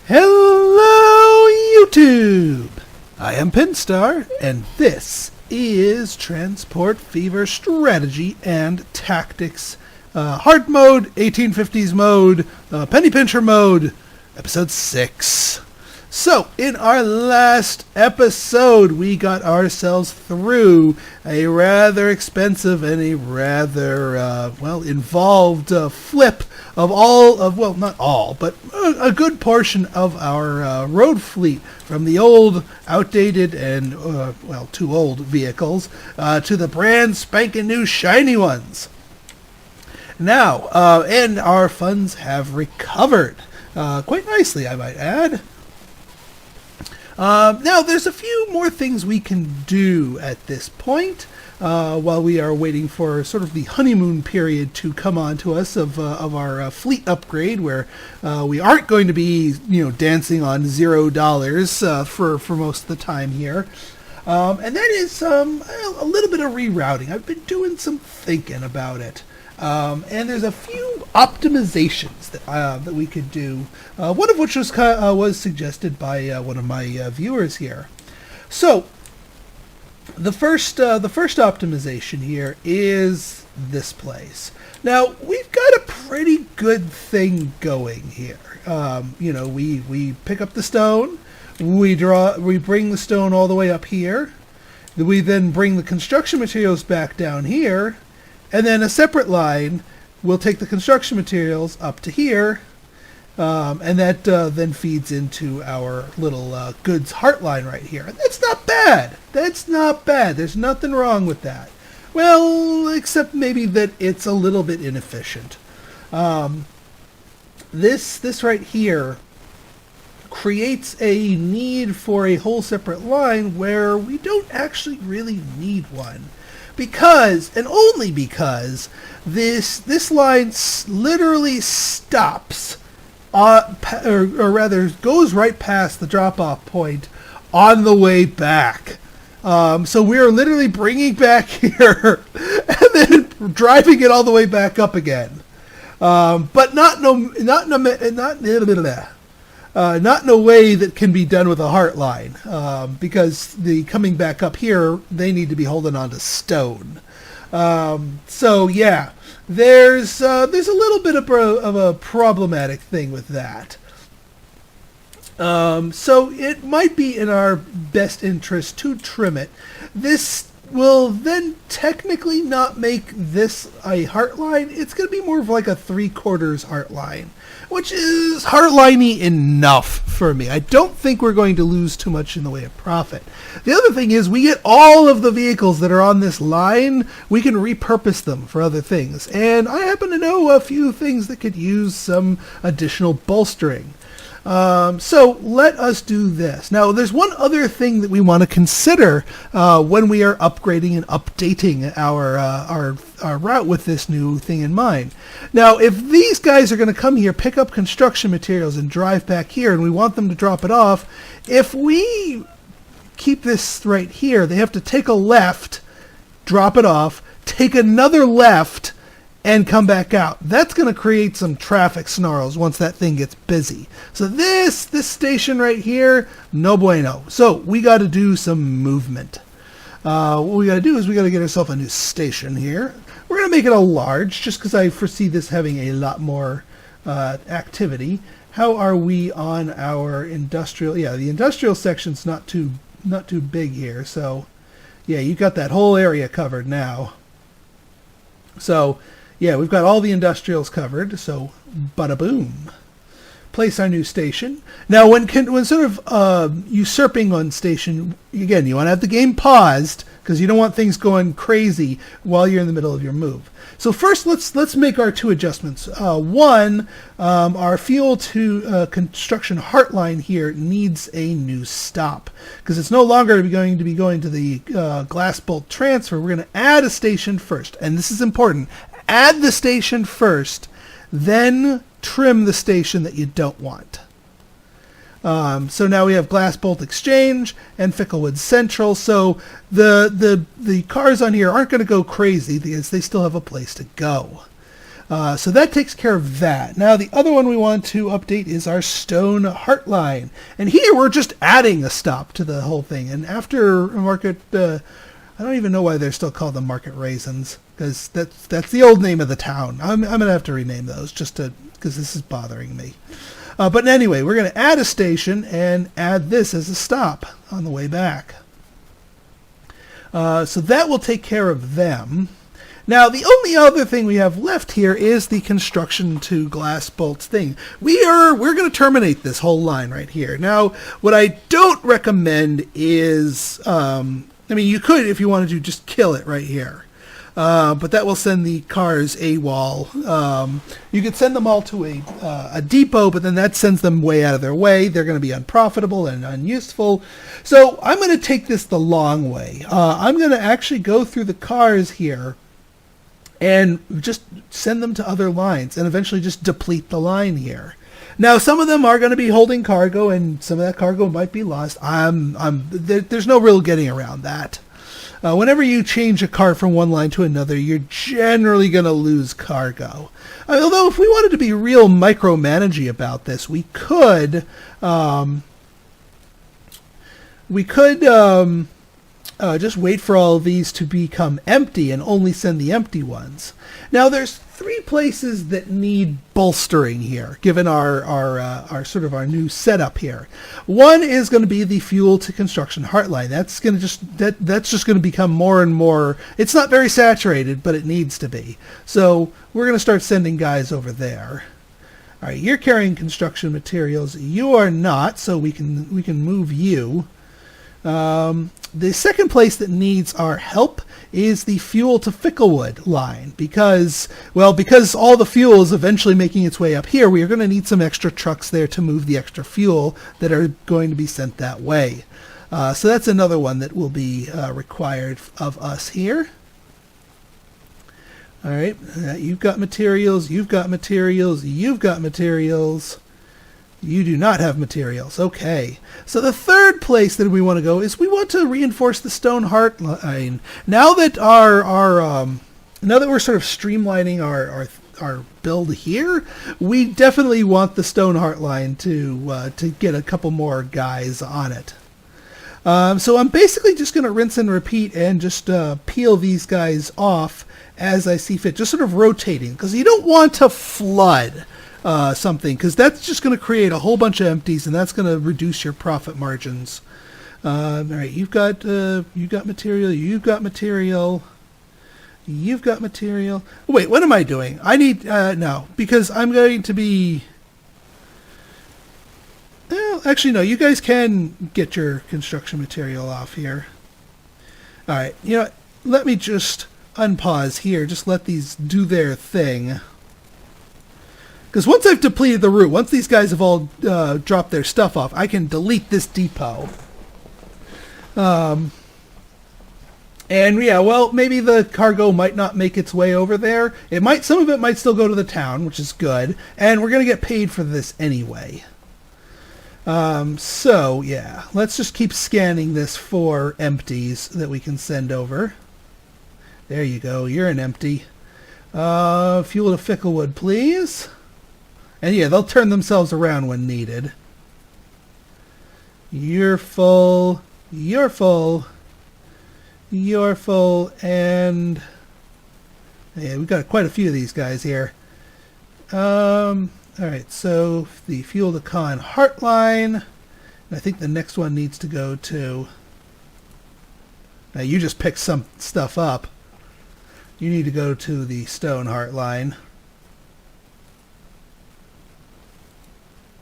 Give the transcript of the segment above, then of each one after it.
Hello, YouTube! I am Pinstar, and this is Transport Fever Strategy and Tactics. Hard mode, 1850s mode, penny pincher mode, episode 6. So, in our last episode, we got ourselves through a rather expensive and a rather, involved flip of not all, but a good portion of our road fleet from the old, outdated, and, too old vehicles to the brand spanking new shiny ones. Now, and our funds have recovered quite nicely, I might add. Now, there's a few more things we can do at this point while we are waiting for sort of the honeymoon period to come on to us of our fleet upgrade, where we aren't going to be, dancing on $0 for most of the time here. And that is a little bit of rerouting. I've been doing some thinking about it. And there's a few optimizations that we could do. One of which was suggested by one of my viewers here. So the first optimization here is this place. Now we've got a pretty good thing going here. We pick up the stone, we bring the stone all the way up here. We then bring the construction materials back down here. And then a separate line will take the construction materials up to here, and that then feeds into our little goods heart line right here. And that's not bad. That's not bad. There's nothing wrong with that. Well, except maybe that it's a little bit inefficient. This right here creates a need for a whole separate line where we don't actually really need one. Because, and only because, this line literally stops, or rather goes right past the drop-off point on the way back. So we're literally bringing back here and then driving it all the way back up again. But not in a way that can be done with a heart line, because the coming back up here, they need to be holding on to stone. So yeah, there's a little bit of a problematic thing with that. So it might be in our best interest to trim it. This will then technically not make this a heart line. It's going to be more of like a 3/4 heart line, which is heartliney enough for me. I don't think we're going to lose too much in the way of profit. The other thing is we get all of the vehicles that are on this line, we can repurpose them for other things. And I happen to know a few things that could use some additional bolstering. So let us do this. Now, there's one other thing that we want to consider when we are upgrading and updating our route with this new thing in mind. Now, if these guys are going to come here, pick up construction materials, and drive back here, and we want them to drop it off, if we keep this right here, they have to take a left, drop it off, take another left, and come back out. That's going to create some traffic snarls once that thing gets busy. So this station right here, no bueno. So we got to do some movement. What we got to do is we got to get ourselves a new station here. We're going to make it a large, just because I foresee this having a lot more activity. How are we on our industrial? Yeah, the industrial section's not too big here. So yeah, you got that whole area covered now. So yeah, we've got all the industrials covered, so bada boom. Place our new station. Now, when sort of usurping on station, again, you want to have the game paused because you don't want things going crazy while you're in the middle of your move. So first, let's make our two adjustments. One, our fuel to construction heart line here needs a new stop because it's no longer going to be going to the glass bolt transfer. We're going to add a station first, and this is important. Add the station first, then trim the station that you don't want. So now we have Glass Bolt Exchange and Ficklewood Central. So the cars on here aren't going to go crazy because they still have a place to go. So that takes care of that. Now the other one we want to update is our stone heart line. And here we're just adding a stop to the whole thing. And after market, I don't even know why they're still called the market raisins, because that's the old name of the town. I'm going to have to rename those just because this is bothering me. But anyway, we're going to add a station and add this as a stop on the way back. So that will take care of them. Now, the only other thing we have left here is the construction to glass bolts thing. We're going to terminate this whole line right here. Now, what I don't recommend is, I mean, you could, if you wanted to, just kill it right here. But that will send the cars AWOL. You could send them all to a depot, but then that sends them way out of their way. They're going to be unprofitable and unuseful. So I'm going to take this the long way. I'm going to actually go through the cars here and just send them to other lines and eventually just deplete the line here. Now, some of them are going to be holding cargo, and some of that cargo might be lost. There's no real getting around that. Whenever you change a car from one line to another, you're generally going to lose cargo. Although, if we wanted to be real micromanagey about this, we could just wait for all of these to become empty and only send the empty ones. Now, there's 3 places that need bolstering here, given our sort of our new setup here. One is going to be the fuel to construction heartline. That's going to that's just going to become more and more. It's not very saturated, but it needs to be. So we're going to start sending guys over there. All right, you're carrying construction materials. You are not, so we can move you. The second place that needs our help is the fuel to Ficklewood line, because all the fuel is eventually making its way up here. We are going to need some extra trucks there to move the extra fuel that are going to be sent that way. So that's another one that will be required of us here. All right, you've got materials, you've got materials, you've got materials. You do not have materials. Okay. So the third place that we want to go is we want to reinforce the stone heart line. Now that now that we're sort of streamlining our build here, we definitely want the stone heart line to get a couple more guys on it. So I'm basically just going to rinse and repeat and just peel these guys off as I see fit, just sort of rotating, because you don't want to flood something, because that's just going to create a whole bunch of empties, and that's going to reduce your profit margins. All right, you've got material, you've got material, you've got material. Wait, what am I doing? I need no, because I'm going to be. Well, actually, no. You guys can get your construction material off here. All right, you know, let me just unpause here. Just let these do their thing. Because once I've depleted the route, once these guys have all dropped their stuff off, I can delete this depot. And yeah, well, maybe the cargo might not make its way over there. It might. Some of it might still go to the town, which is good. And we're going to get paid for this anyway. So yeah, let's just keep scanning this for empties that we can send over. There you go. You're an empty. Fuel to Ficklewood, please. And yeah, they'll turn themselves around when needed. You're full. You're full. You're full. And yeah, we've got quite a few of these guys here. Alright, so the fuel to con heartline. And I think the next one needs to go to. Now you just picked some stuff up. You need to go to the stone heartline.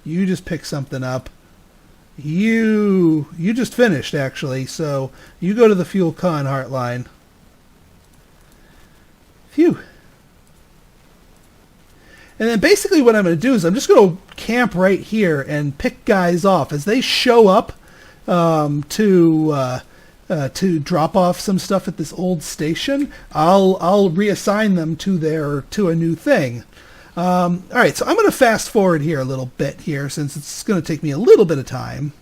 You just picked something up. You just finished, actually, so you go to the fuel con heartline. Phew. And then basically what I'm going to do is I'm just going to camp right here and pick guys off as they show up to drop off some stuff at this old station. I'll reassign them to a new thing. All right, so I'm going to fast forward here a little bit here since it's going to take me a little bit of time.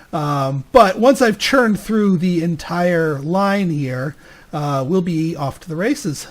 But once I've churned through the entire line here, we'll be off to the races.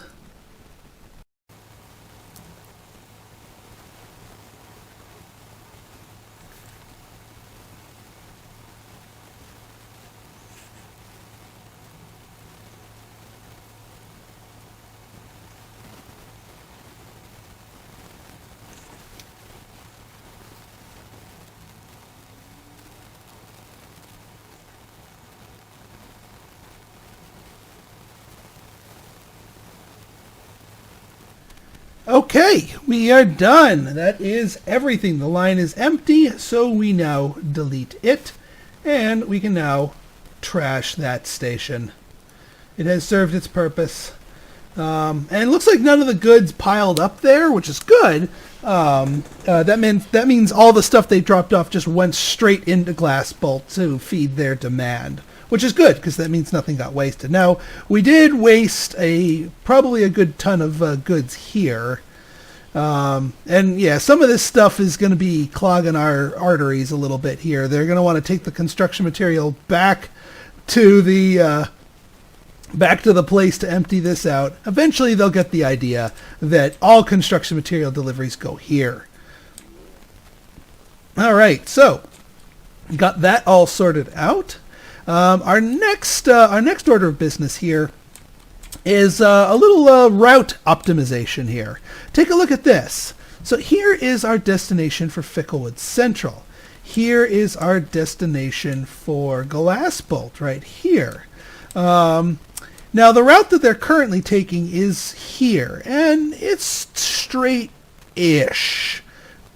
Okay, we are done. That is everything. The line is empty, so we now delete it, and we can now trash that station. It has served its purpose. And it looks like none of the goods piled up there, which is good. That means all the stuff they dropped off just went straight into Glassbolt to feed their demand, which is good because that means nothing got wasted. Now, we did waste probably a good ton of goods here. And yeah, some of this stuff is going to be clogging our arteries a little bit here. They're going to want to take the construction material back to the place to empty this out. Eventually they'll get the idea that all construction material deliveries go here. All right, so got that all sorted out. Our next order of business here is a little route optimization here. Take a look at this. So here is our destination for Ficklewood Central. Here is our destination for Glassbolt right here. Now, the route that they're currently taking is here, and it's straight-ish.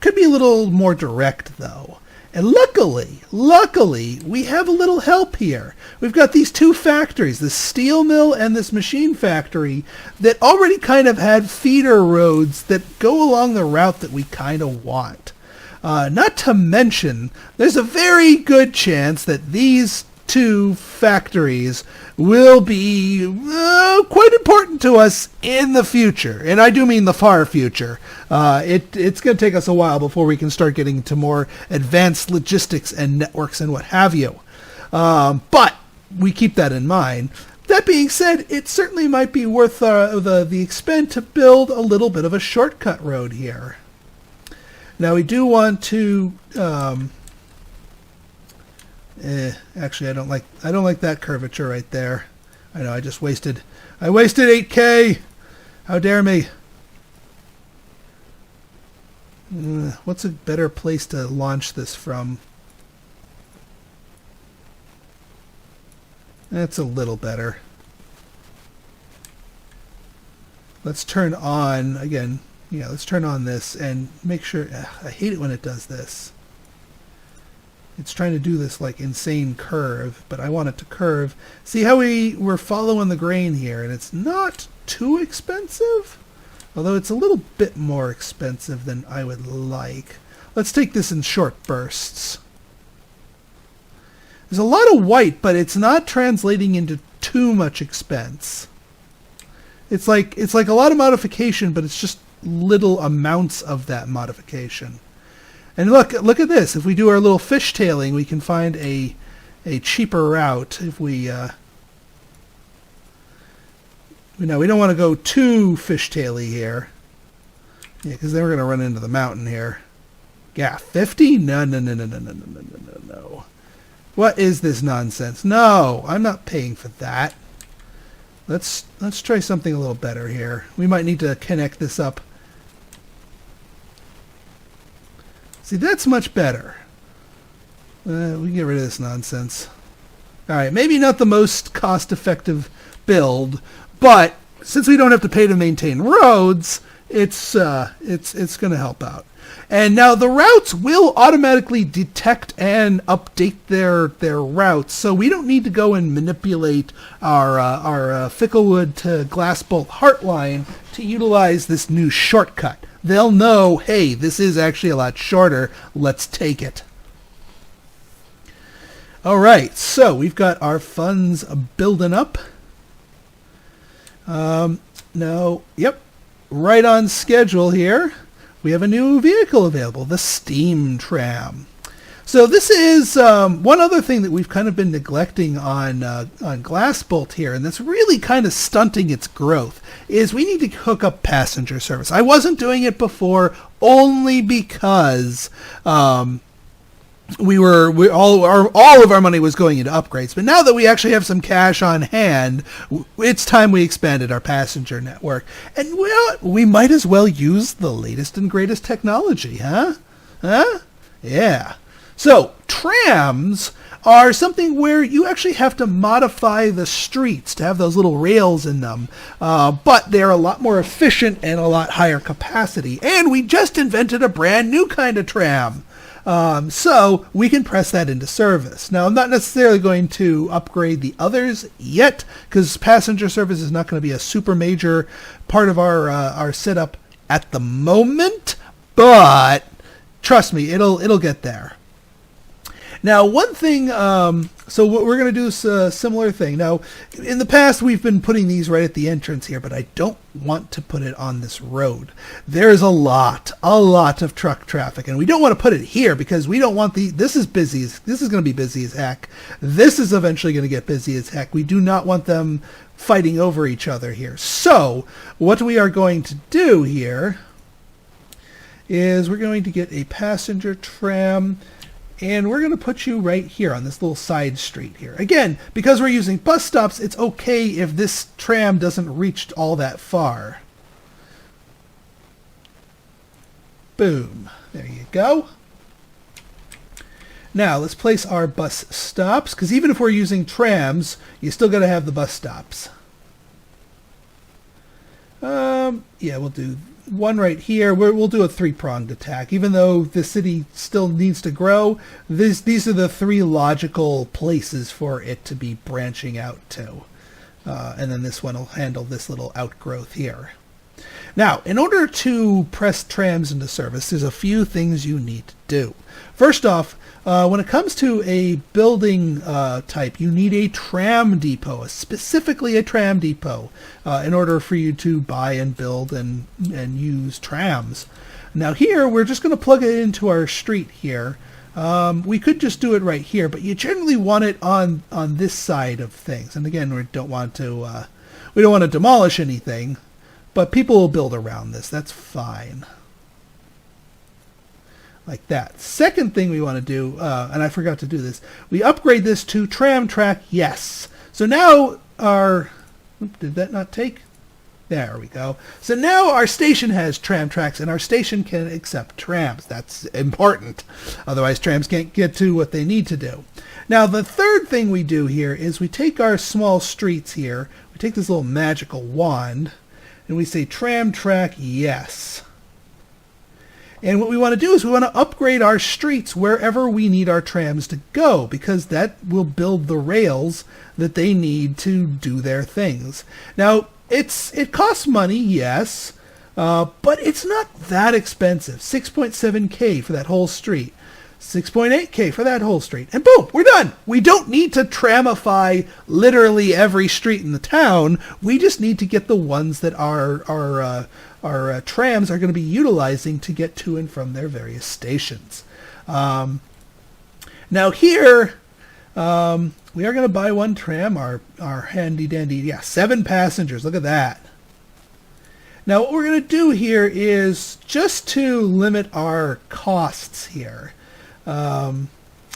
Could be a little more direct, though. And luckily, we have a little help here. We've got these two factories, this steel mill and this machine factory, that already kind of had feeder roads that go along the route that we kind of want. Not to mention, there's a very good chance that these two factories will be quite important to us in the future, and I do mean the far future. It's going to take us a while before we can start getting into more advanced logistics and networks and what have you. But we keep that in mind. That being said, it certainly might be worth the expense to build a little bit of a shortcut road here. Now we do want to. Actually, I don't like that curvature right there. I know I wasted 8K. How dare me? What's a better place to launch this from? That's a little better. Let's turn on again. Yeah, let's turn on this and make sure. I hate it when it does this. It's trying to do this like insane curve, but I want it to curve. See how we're following the grain here, and it's not too expensive, although it's a little bit more expensive than I would like. Let's take this in short bursts. There's a lot of white, but it's not translating into too much expense. It's like a lot of modification, but it's just little amounts of that modification. And look at this. If we do our little fishtailing, we can find a cheaper route. If we we don't want to go too fishtaily here. Yeah, because then we're going to run into the mountain here. Yeah, 50? No. What is this nonsense? No, I'm not paying for that. Let's try something a little better here. We might need to connect this up. See, that's much better. We can get rid of this nonsense. All right, maybe not the most cost-effective build, but since we don't have to pay to maintain roads, it's going to help out. And now the routes will automatically detect and update their routes, so we don't need to go and manipulate our Ficklewood to Glassbolt Heartline to utilize this new shortcut. They'll know, hey, this is actually a lot shorter. Let's take it. All right, so we've got our funds building up. Now, yep, right on schedule here. We have a new vehicle available, the Steam Tram. So this is one other thing that we've kind of been neglecting on Glassbolt here, and that's really kind of stunting its growth, is we need to hook up passenger service. I wasn't doing it before only because all of our money was going into upgrades. But now that we actually have some cash on hand, it's time we expanded our passenger network. And well, we might as well use the latest and greatest technology, huh? Yeah. So, trams are something where you actually have to modify the streets to have those little rails in them, but they're a lot more efficient and a lot higher capacity. And we just invented a brand new kind of tram. So we can press that into service. Now, I'm not necessarily going to upgrade the others yet, because passenger service is not going to be a super major part of our setup at the moment, but trust me, it'll get there. Now, one thing, so what we're going to do is a similar thing. Now, in the past, we've been putting these right at the entrance here, but I don't want to put it on this road. There's a lot of truck traffic, and we don't want to put it here because we don't want this is busy. This is going to be busy as heck. This is eventually going to get busy as heck. We do not want them fighting over each other here. So, what we are going to do here is we're going to get a passenger tram, and we're going to put you right here on this little side street here. Again, because we're using bus stops, it's okay if this tram doesn't reach all that far. Boom. There you go. Now, let's place our bus stops, because even if we're using trams, you still got to have the bus stops. Yeah, we'll do one right here. We'll do a three-pronged attack. Even though the city still needs to grow, these are the three logical places for it to be branching out to. And then this one will handle this little outgrowth here. Now, in order to press trams into service, there's a few things you need to do. First off, when it comes to a building type, you need a tram depot, specifically a tram depot, in order for you to buy and build and use trams. Now here, we're just going to plug it into our street here. We could just do it right here, but you generally want it on this side of things. And again, we don't want to demolish anything, but people will build around this. That's fine. Like that. Second thing we want to do, and I forgot to do this, we upgrade this to tram track, yes. So now did that not take? There we go. So now our station has tram tracks, and our station can accept trams. That's important. Otherwise, trams can't get to what they need to do. Now, the third thing we do here is we take our small streets here, we take this little magical wand, and we say tram track, yes. And what we want to do is we want to upgrade our streets wherever we need our trams to go, because that will build the rails that they need to do their things. Now, it costs money, yes, but it's not that expensive. 6.7K for that whole street. 6.8K for that whole street. And boom, we're done. We don't need to tramify literally every street in the town. We just need to get the ones that our trams are going to be utilizing to get to and from their various stations. Now here, we are going to buy one tram, our handy dandy, 7 passengers. Look at that. Now what we're going to do here is just to limit our costs here.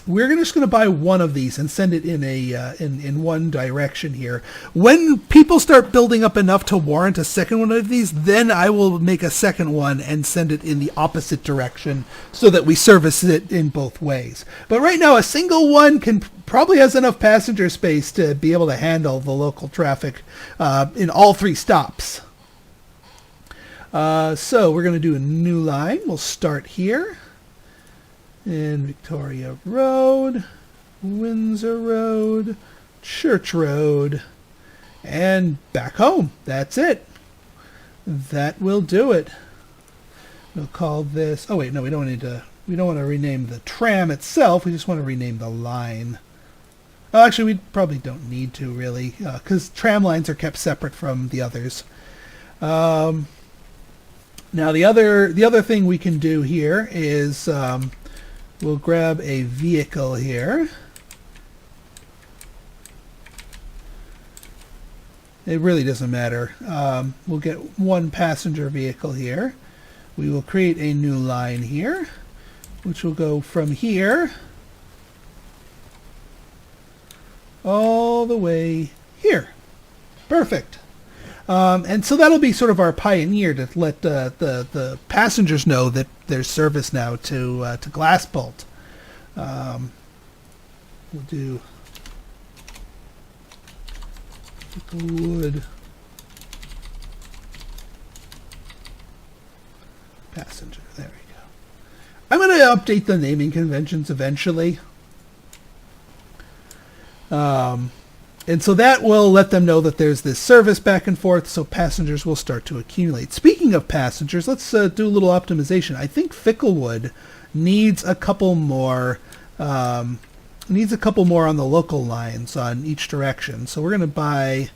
We're just going to buy one of these and send it in in one direction here. When people start building up enough to warrant a second one of these, then I will make a second one and send it in the opposite direction so that we service it in both ways. But right now, a single one probably has enough passenger space to be able to handle the local traffic in all 3 stops. So we're going to do a new line. We'll start here. In Victoria Road, Windsor Road, Church Road, and back home. That's it. That will do it. We'll call this, oh wait, no, we don't want to rename the tram itself, we just want to rename the line. Well, actually, we probably don't need to really, because tram lines are kept separate from the others. Now the other thing we can do here is we'll grab a vehicle here. It really doesn't matter. We'll get one passenger vehicle here. We will create a new line here, which will go from here all the way here. Perfect. And so that'll be sort of our pioneer to let the passengers know that there's service now to Glassbolt. We'll do Ficklewood passenger. There we go. I'm going to update the naming conventions eventually. And so that will let them know that there's this service back and forth, so passengers will start to accumulate. Speaking of passengers, let's do a little optimization. I think Ficklewood needs a couple more on the local lines on each direction. So we're going to buy,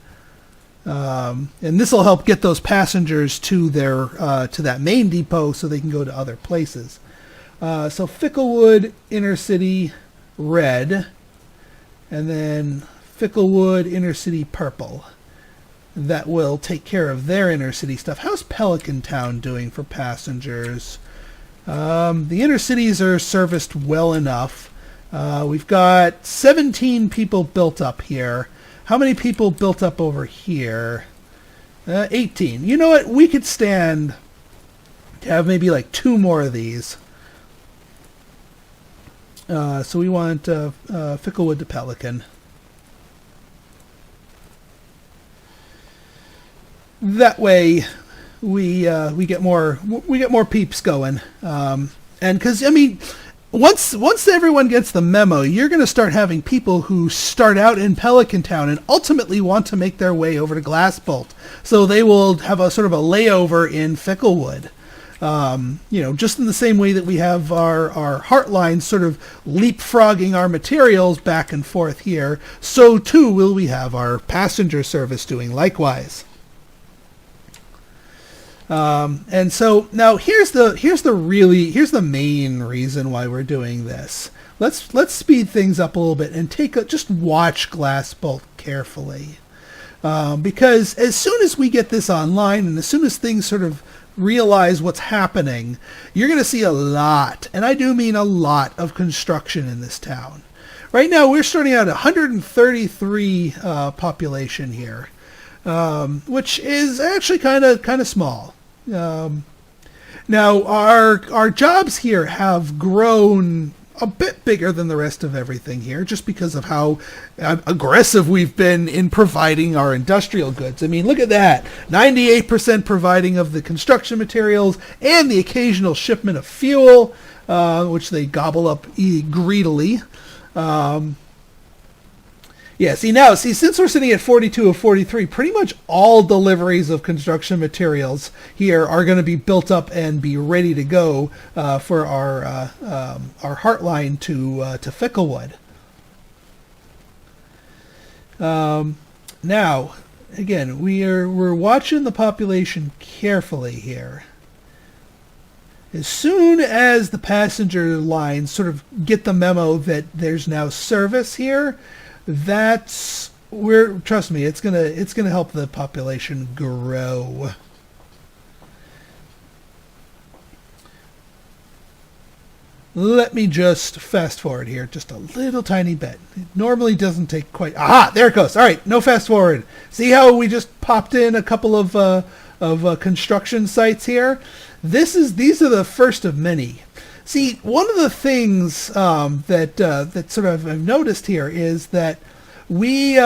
and this will help get those passengers to their to that main depot so they can go to other places. So Ficklewood, Intercity, red, and then Ficklewood, Intercity, purple. That will take care of their intercity stuff. How's Pelican Town doing for passengers? The intercities are serviced well enough. We've got 17 people built up here. How many people built up over here? 18. You know what? We could stand to have maybe like 2 more of these. So we want Ficklewood to Pelican. That way, we get more peeps going, and because I mean, once everyone gets the memo, you're going to start having people who start out in Pelican Town and ultimately want to make their way over to Glassbolt, so they will have a sort of a layover in Ficklewood. Just in the same way that we have our Heartlines sort of leapfrogging our materials back and forth here, so too will we have our passenger service doing likewise. And so now here's the main reason why we're doing this. Let's speed things up a little bit and just watch Glassbolt carefully, because as soon as we get this online and as soon as things sort of realize what's happening, you're going to see a lot, and I do mean a lot, of construction in this town. Right now we're starting out at 133 population here, which is actually kind of small. Now our jobs here have grown a bit bigger than the rest of everything here, just because of how aggressive we've been in providing our industrial goods. I mean, look at that. 98% providing of the construction materials and the occasional shipment of fuel, which they gobble up greedily. Since we're sitting at 42 of 43, pretty much all deliveries of construction materials here are going to be built up and be ready to go for our Heartline to Ficklewood. Now, again, we're watching the population carefully here. As soon as the passenger lines sort of get the memo that there's now service here, trust me, it's gonna help the population grow. Let me just fast forward here just a little tiny bit. It normally doesn't take quite. Aha, there it goes. All right, no fast forward. See how we just popped in a couple of construction sites here? These are the first of many. See, one of the things that sort of I've noticed here is that we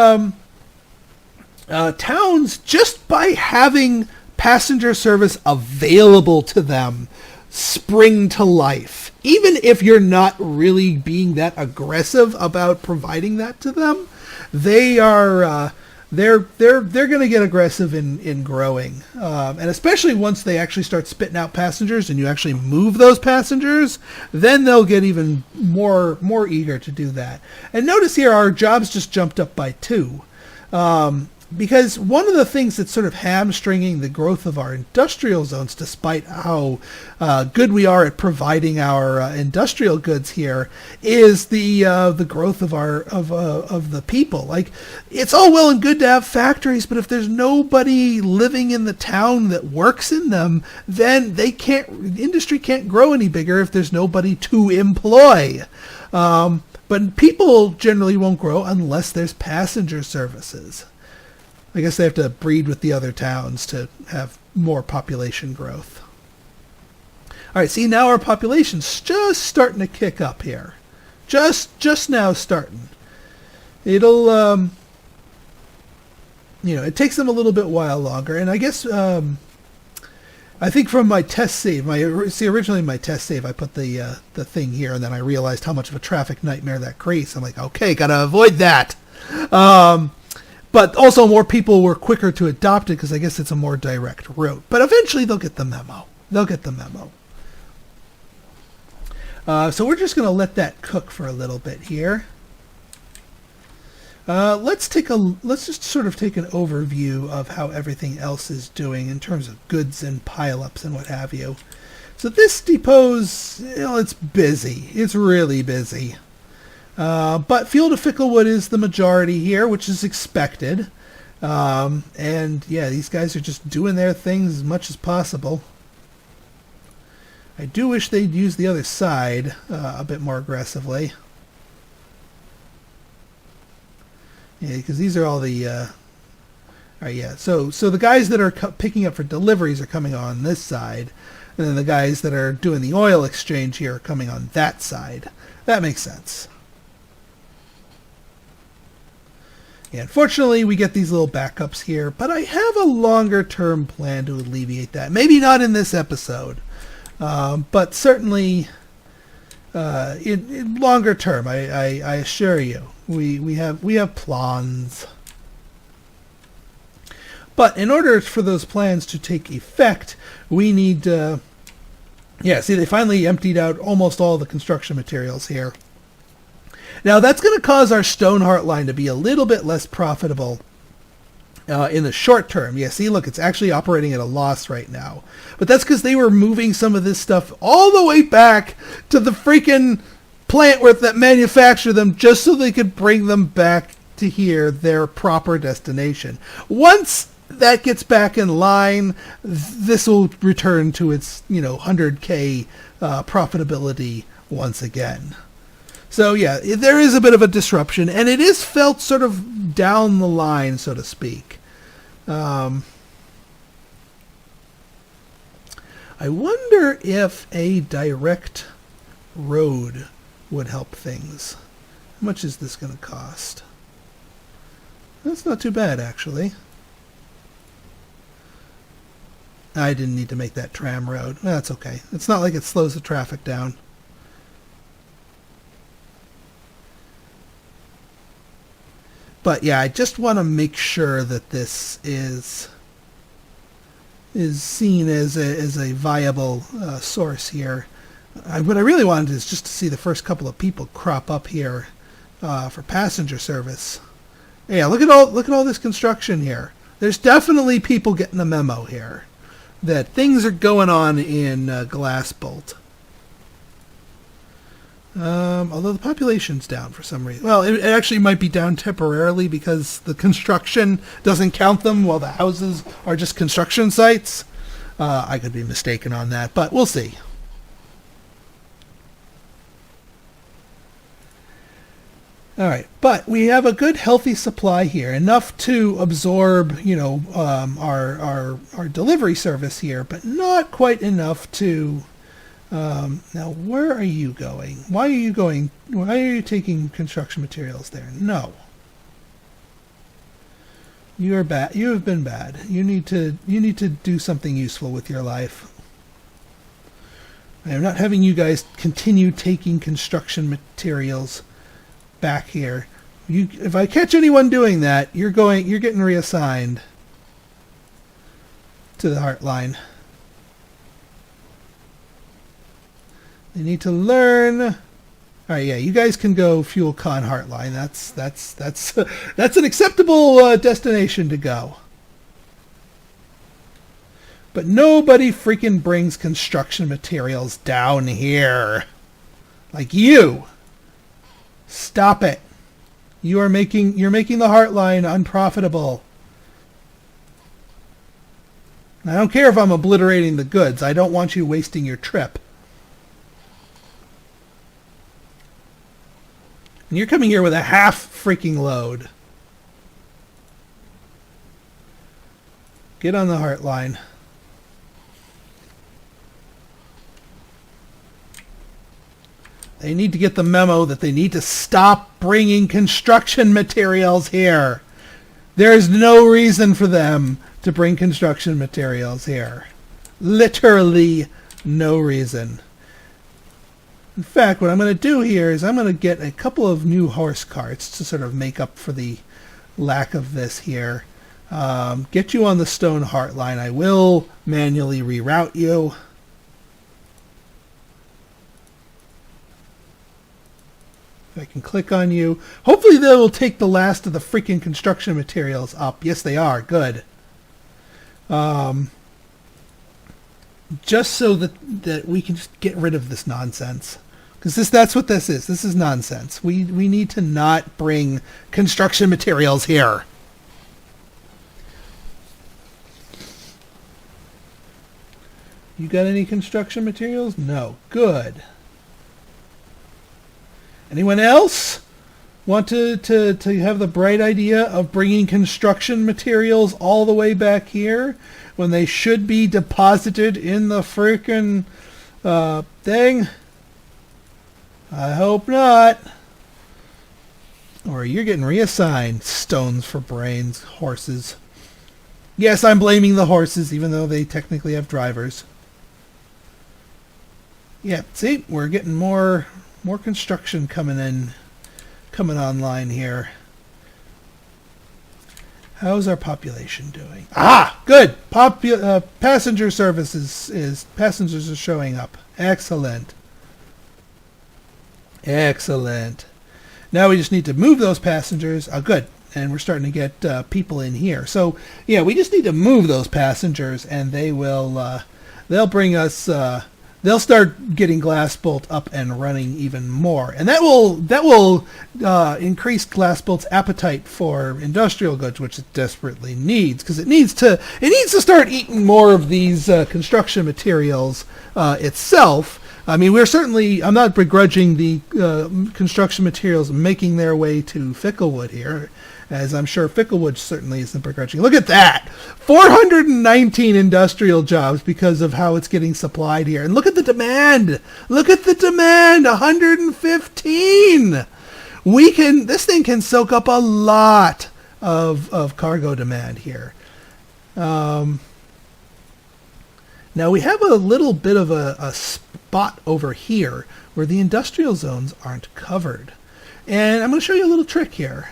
towns, just by having passenger service available to them, spring to life. Even if you're not really being that aggressive about providing that to them, they are. They're going to get aggressive in growing, and especially once they actually start spitting out passengers and you actually move those passengers, then they'll get even more eager to do that. And notice here our jobs just jumped up by 2. Because one of the things that's sort of hamstringing the growth of our industrial zones, despite how good we are at providing our industrial goods here, is the growth of the people. Like, it's all well and good to have factories, but if there's nobody living in the town that works in them, then industry can't grow any bigger if there's nobody to employ. But people generally won't grow unless there's passenger services. I guess they have to breed with the other towns to have more population growth. All right, see, now our population's just starting to kick up here. Just now starting. It'll, it takes them a little bit while longer. And I guess, I think from my test save, originally in my test save, I put the thing here, and then I realized how much of a traffic nightmare that creates. I'm like, okay, gotta avoid that. But also more people were quicker to adopt it because I guess it's a more direct route. But eventually they'll get the memo. So we're just going to let that cook for a little bit here. Let's just sort of take an overview of how everything else is doing in terms of goods and pileups and what have you. So this depot's, it's busy. It's really busy. But fuel to Ficklewood is the majority here, which is expected. And yeah, these guys are just doing their things as much as possible. I do wish they'd use the other side a bit more aggressively. Yeah, because these are all the... all right, yeah. So the guys that are picking up for deliveries are coming on this side, and then the guys that are doing the oil exchange here are coming on that side. That makes sense. Yeah, unfortunately, we get these little backups here, but I have a longer-term plan to alleviate that. Maybe not in this episode, but certainly in longer term. I assure you, we have plans. But in order for those plans to take effect, we need. Yeah, see, they finally emptied out almost all the construction materials here. Now, that's going to cause our Stoneheart line to be a little bit less profitable in the short term. Yeah, see, look, it's actually operating at a loss right now. But that's because they were moving some of this stuff all the way back to the freaking plant that manufactured them just so they could bring them back to here, their proper destination. Once that gets back in line, this will return to its, 100K profitability once again. So yeah, there is a bit of a disruption, and it is felt sort of down the line, so to speak. I wonder if a direct road would help things. How much is this going to cost? That's not too bad, actually. I didn't need to make that tram road. That's okay. It's not like it slows the traffic down. But yeah, I just want to make sure that this is seen as a viable source here. What I really wanted is just to see the first couple of people crop up here for passenger service. Yeah, look at all this construction here. There's definitely people getting the memo here that things are going on in Glassbolt. Although the population's down for some reason. Well, it actually might be down temporarily because the construction doesn't count them while the houses are just construction sites. I could be mistaken on that, but we'll see. All right, but we have a good, healthy supply here, enough to absorb, our delivery service here, but not quite enough to. Now, where are you going? Why are you taking construction materials there? No. You are bad. You have been bad. You need to do something useful with your life. I am not having you guys continue taking construction materials back here. If I catch anyone doing that, you're getting reassigned to the Heartline. They need to learn. All right, yeah, you guys can go Fuel Con Heartline. That's an acceptable destination to go. But nobody freaking brings construction materials down here. Like you. Stop it. You're making the Heartline unprofitable. I don't care if I'm obliterating the goods. I don't want you wasting your trip. And you're coming here with a half freaking load. Get on the Heartline. They need to get the memo that they need to stop bringing construction materials here. There's no reason for them to bring construction materials here. Literally no reason. In fact, what I'm going to do here is I'm going to get a couple of new horse carts to sort of make up for the lack of this here. Get you on the stone heart line. I will manually reroute you. If I can click on you. Hopefully they will take the last of the freaking construction materials up. Yes, they are. Good. Just so that we can just get rid of this nonsense. Because that's what this is. This is nonsense. We need to not bring construction materials here. You got any construction materials? No. Good. Anyone else want to have the bright idea of bringing construction materials all the way back here when they should be deposited in the freaking thing? I hope not. Or you're getting reassigned. Stones for brains. Horses. Yes, I'm blaming the horses, even though they technically have drivers. Yeah, see, we're getting more construction coming online here. How's our population doing? Ah, good. Passenger services passengers are showing up. Excellent. Excellent. Now we just need to move those passengers. Oh, good. And we're starting to get people in here. So yeah, we just need to move those passengers, and they will. They'll bring us. They'll start getting Glassbolt up and running even more, and that will increase Glassbolt's appetite for industrial goods, which it desperately needs, because it needs to start eating more of these construction materials itself. I mean, I'm not begrudging the construction materials making their way to Ficklewood here, as I'm sure Ficklewood certainly isn't begrudging. Look at that! 419 industrial jobs because of how it's getting supplied here. And look at the demand! Look at the demand! 115! This thing can soak up a lot of cargo demand here. Now we have a little bit of a spot over here where the industrial zones aren't covered. And I'm going to show you a little trick here.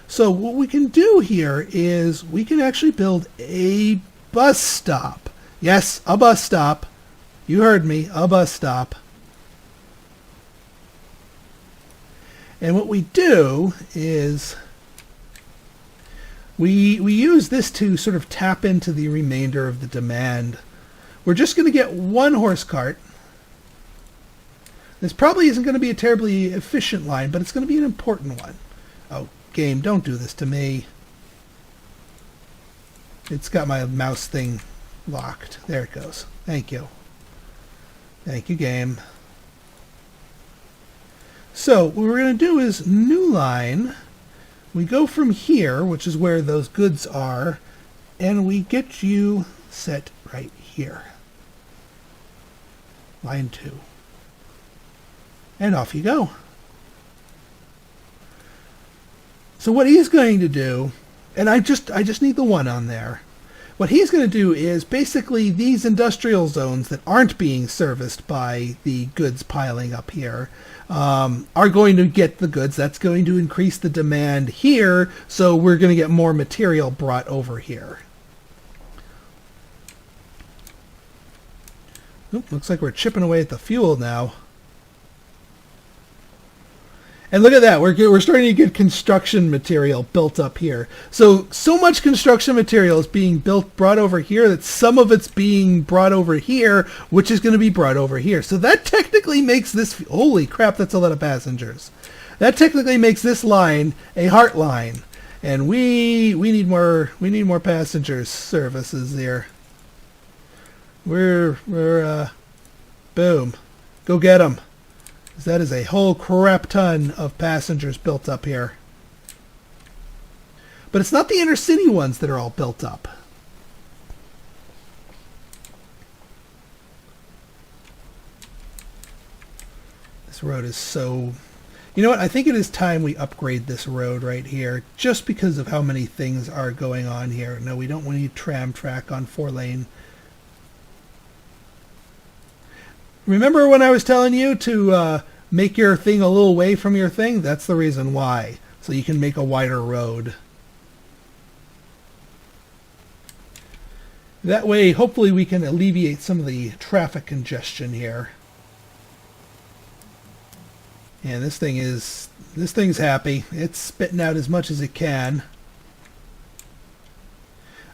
So what we can do here is we can actually build a bus stop. Yes, a bus stop. You heard me, a bus stop. And what we do is we use this to sort of tap into the remainder of the demand. We're just going to get one horse cart. This probably isn't going to be a terribly efficient line, but it's going to be an important one. Oh, game, don't do this to me. It's got my mouse thing locked. There it goes. Thank you. Thank you, game. So what we're going to do is new line. We go from here, which is where those goods are, and we get you set right here. Line 2. And off you go. So what he's going to do, and I just need the one on there. What he's going to do is basically these industrial zones that aren't being serviced by the goods piling up here are going to get the goods. That's going to increase the demand here, so we're going to get more material brought over here. Oop, looks like we're chipping away at the fuel now. And look at that, we're starting to get construction material built up here. So much construction material is being brought over here that some of it's being brought over here, which is going to be brought over here. So that technically makes this, holy crap, that's a lot of passengers. That technically makes this line a heart line. And we need more passengers services here. We're boom. Go get them. That is a whole crap ton of passengers built up here. But it's not the inner city ones that are all built up. This road is so... You know what? I think it is time we upgrade this road right here, just because of how many things are going on here. No, we don't need tram track on 4-lane. Remember when I was telling you to make your thing a little way from your thing? That's the reason why. So you can make a wider road. That way, hopefully we can alleviate some of the traffic congestion here. And this thing's happy. It's spitting out as much as it can.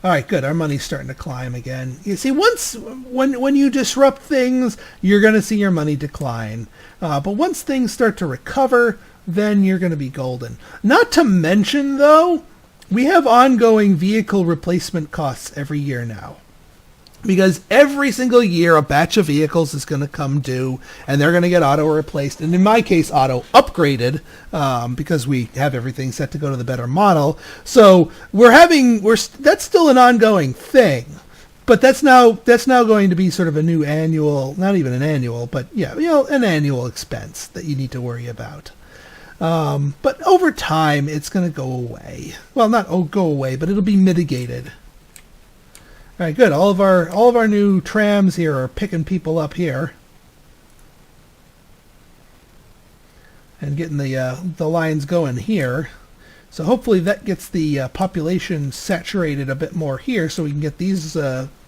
All right, good. Our money's starting to climb again. You see, when you disrupt things, you're going to see your money decline. But once things start to recover, then you're going to be golden. Not to mention, though, we have ongoing vehicle replacement costs every year now. Because every single year a batch of vehicles is going to come due and they're going to get auto replaced. And in my case, auto upgraded because we have everything set to go to the better model. So that's still an ongoing thing. But that's now going to be sort of a new annual, not even an annual, but yeah, an annual expense that you need to worry about. But over time, it's going to go away. Well, not go away, but it'll be mitigated. All right, good. All of our new trams here are picking people up here, and getting the lines going here. So hopefully that gets the population saturated a bit more here, so we can get these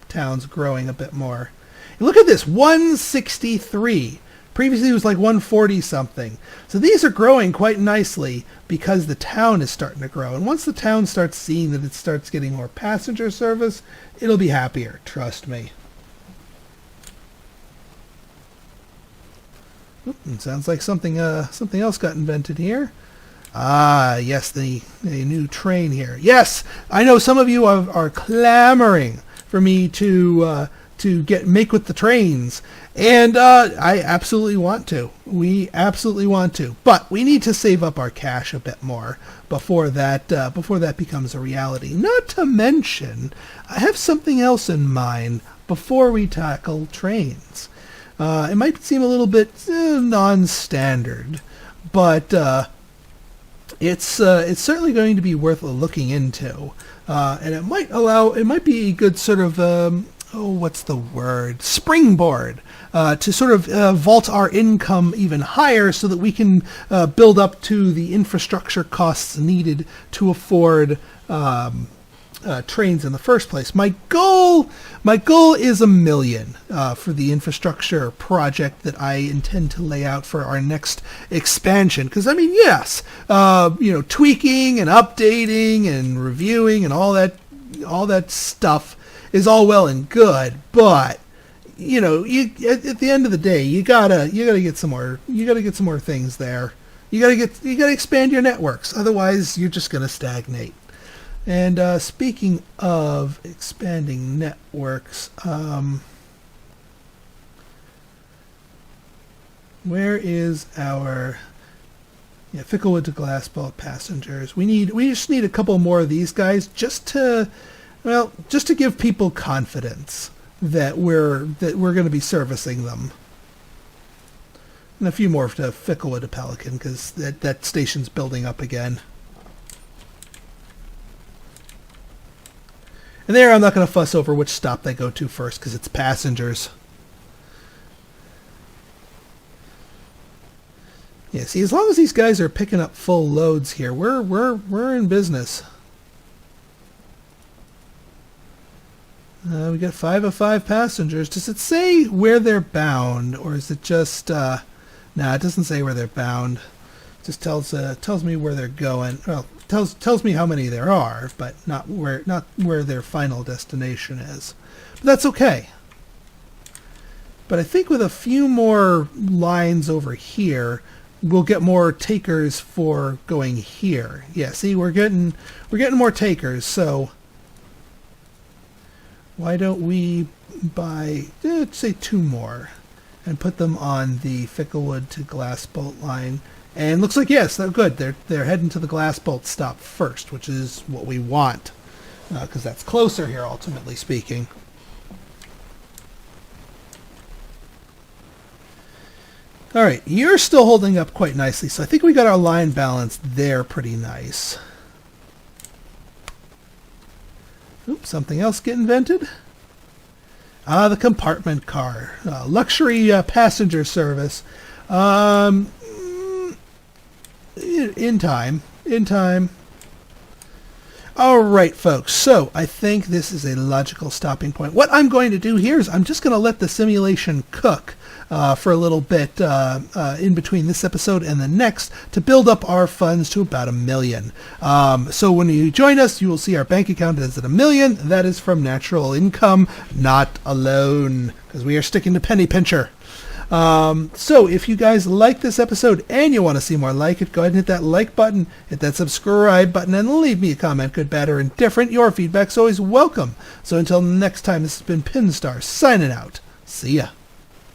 towns growing a bit more. Look at this, 163. Previously it was like 140 something. So these are growing quite nicely because the town is starting to grow. And once the town starts seeing that it starts getting more passenger service, it'll be happier, trust me. Oop, it sounds like something else got invented here. Ah, yes, the new train here. Yes, I know some of you are clamoring for me to make with the trains, and I absolutely want to. We absolutely want to, but we need to save up our cash a bit more before that becomes a reality. Not to mention, I have something else in mind before we tackle trains. It might seem a little bit non-standard, but it's certainly going to be worth looking into, and it might be a good sort of what's the word? Springboard to sort of vault our income even higher so that we can build up to the infrastructure costs needed to afford trains in the first place. My goal is $1 million for the infrastructure project that I intend to lay out for our next expansion. Because I mean, yes, tweaking and updating and reviewing and all that stuff is all well and good, but at the end of the day, you gotta get some more things there. You gotta expand your networks. Otherwise, you're just gonna stagnate. And speaking of expanding networks, where is our Ficklewood to Glassbolt passengers? We just need a couple more of these guys just to give people confidence that we're going to be servicing them. And a few more to Ficklewood to Pelican, because that station's building up again. And there, I'm not going to fuss over which stop they go to first, because it's passengers. Yeah, see, as long as these guys are picking up full loads here, we're in business. We got 5 of 5 passengers. Does it say where they're bound, or is it just? Nah, it doesn't say where they're bound. It just tells me where they're going. Well, tells me how many there are, but not where their final destination is. But that's okay. But I think with a few more lines over here, we'll get more takers for going here. Yeah, see, we're getting more takers, so why don't we buy, say 2 more and put them on the Ficklewood to Glassbolt line? And looks like, yes, they're good. They're heading to the Glassbolt stop first, which is what we want, because that's closer here, ultimately speaking. All right, you're still holding up quite nicely, so I think we got our line balance there pretty nice. Oops, something else get invented? The compartment car. Luxury passenger service. In time. In time. All right, folks. So I think this is a logical stopping point. What I'm going to do here is I'm just going to let the simulation cook for a little bit in between this episode and the next to build up our funds to about $1 million. So when you join us, you will see our bank account is at $1 million. That is from natural income, not a loan, because we are sticking to penny pincher. So if you guys like this episode and you want to see more like it, go ahead and hit that like button, hit that subscribe button, and leave me a comment, good, bad, or indifferent. Your feedback's always welcome. So until next time, this has been Pinstar signing out. See ya.